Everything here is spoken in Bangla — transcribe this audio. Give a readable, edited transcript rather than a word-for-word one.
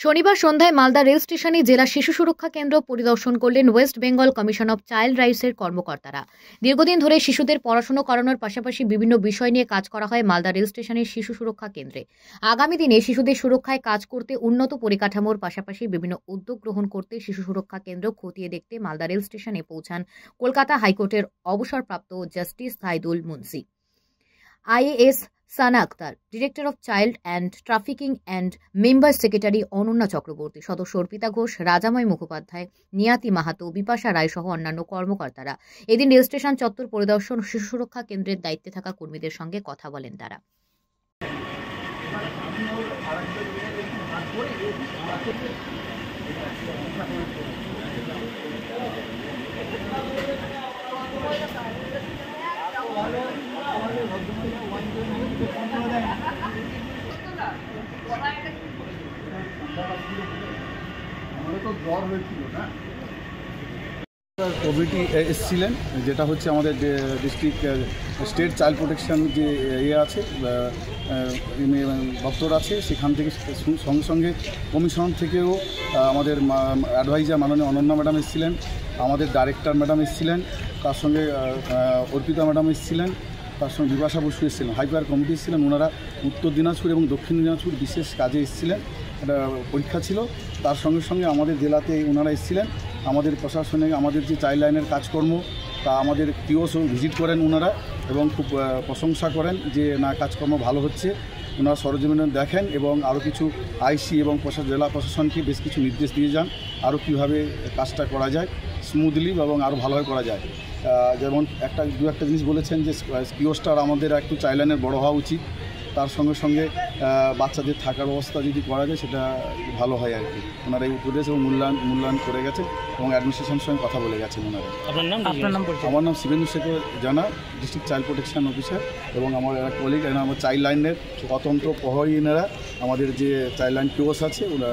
শনিবার সন্ধ্যায় মালদা রেল স্টেশনে জেলা শিশু সুরক্ষা কেন্দ্র পরিদর্শন করলেন West Bengal Commission of Child রাইটসের কর্মকর্তারা। দীর্ঘদিন ধরে শিশুদের পড়াশোনা করানোর পাশাপাশি বিভিন্ন বিষয় নিয়ে কাজ করা হয় মালদা রেল স্টেশনের শিশু সুরক্ষা কেন্দ্রে। আগামী দিনে শিশুদের সুরক্ষায় কাজ করতে উন্নত পরিকাঠামোর পাশাপাশি বিভিন্ন উদ্যোগ গ্রহণ করতে শিশু সুরক্ষা কেন্দ্র খতিয়ে দেখতে মালদা রেল স্টেশনে পৌঁছান কলকাতা হাইকোর্টের অবসরপ্রাপ্ত justice Saidul Munshi, IAS Sana Akhtar, director of child and trafficking and member secretary Ananya Chakraborty, সদস্য অর্পিতা ঘোষ, রাজাময় মুখোপাধ্যায়, নিয়াতি মাহাতো, বিপাশা রায় সহ অন্যান্য কর্মকর্তারা। এদিন রেল স্টেশন চত্বর পরিদর্শন ও শিশু সুরক্ষা কেন্দ্রের দায়িত্বে থাকা কর্মীদের সঙ্গে কথা বলেন তারা। কমিটি এসেছিলেন, যেটা হচ্ছে আমাদের ডিস্ট্রিক্ট স্টেট চাইল্ড প্রোটেকশন যে আছে দপ্তর আছে, সেখান থেকে সঙ্গে সঙ্গে কমিশন থেকেও আমাদের অ্যাডভাইজার মাননীয় অনন্যা ম্যাডাম এসেছিলেন, আমাদের ডাইরেক্টর ম্যাডাম এসেছিলেন, তার সঙ্গে অর্পিতা ম্যাডাম এসেছিলেন, তার সঙ্গে বিপাশা বসু এসেছিলেন, হাইপার কমিটি এসেছিলেন। ওনারা উত্তর দিনাজপুর এবং দক্ষিণ দিনাজপুর বিশেষ কাজে এসেছিলেন, একটা পরীক্ষা ছিল। তার সঙ্গে সঙ্গে আমাদের জেলাতে ওনারা এসেছিলেন। আমাদের প্রশাসনে আমাদের যে চাইল্ড লাইনের কাজকর্ম তা আমাদের কিওসও ভিজিট করেন ওনারা এবং খুব প্রশংসা করেন যে না, কাজকর্ম ভালো হচ্ছে। ওনারা সরজমিনে দেখেন এবং আরও কিছু আইসি এবং জেলা প্রশাসনকে বেশ কিছু নির্দেশ দিয়ে যান আরও কীভাবে কাজটা করা যায় স্মুথলি এবং আরও ভালোভাবে করা যায়। যেমন দু একটা জিনিস বলেছেন যে কিওসটার আমাদের একটু চাইল্ড লাইনের বড়ো হওয়া উচিত, তার সঙ্গে সঙ্গে বাচ্চাদের থাকার ব্যবস্থা যদি করা যায় সেটা ভালো হয় আর কি। ওনারা এই উপদেশ এবং মূল্যায়ন করে গেছেন এবং অ্যাডমিনিস্ট্রেশনের সঙ্গে কথা বলে গেছেন ওনারা। আমার নাম শিবেন্দু শেখর জানা, ডিস্ট্রিক্ট চাইল্ড প্রোটেকশন অফিসার, এবং আমার একটা কলিগ আমার চাইল্ড লাইনের স্বতন্ত্র প্রহরী এনারা, আমাদের যে চাইল্ড লাইন কিওস আছে ওরা